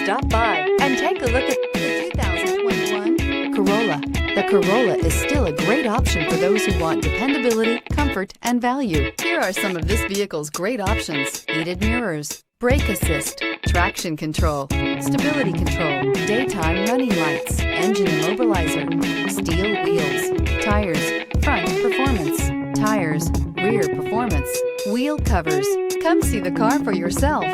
Stop by and take a look at the 2021 Corolla. The Corolla is still a great option for those who want dependability, comfort, and value. Here are some of this vehicle's great options: heated mirrors, brake assist, traction control, stability control, daytime running lights, engine immobilizer, steel wheels, tires, front performance, tires, rear performance, wheel covers. Come see the car for yourself.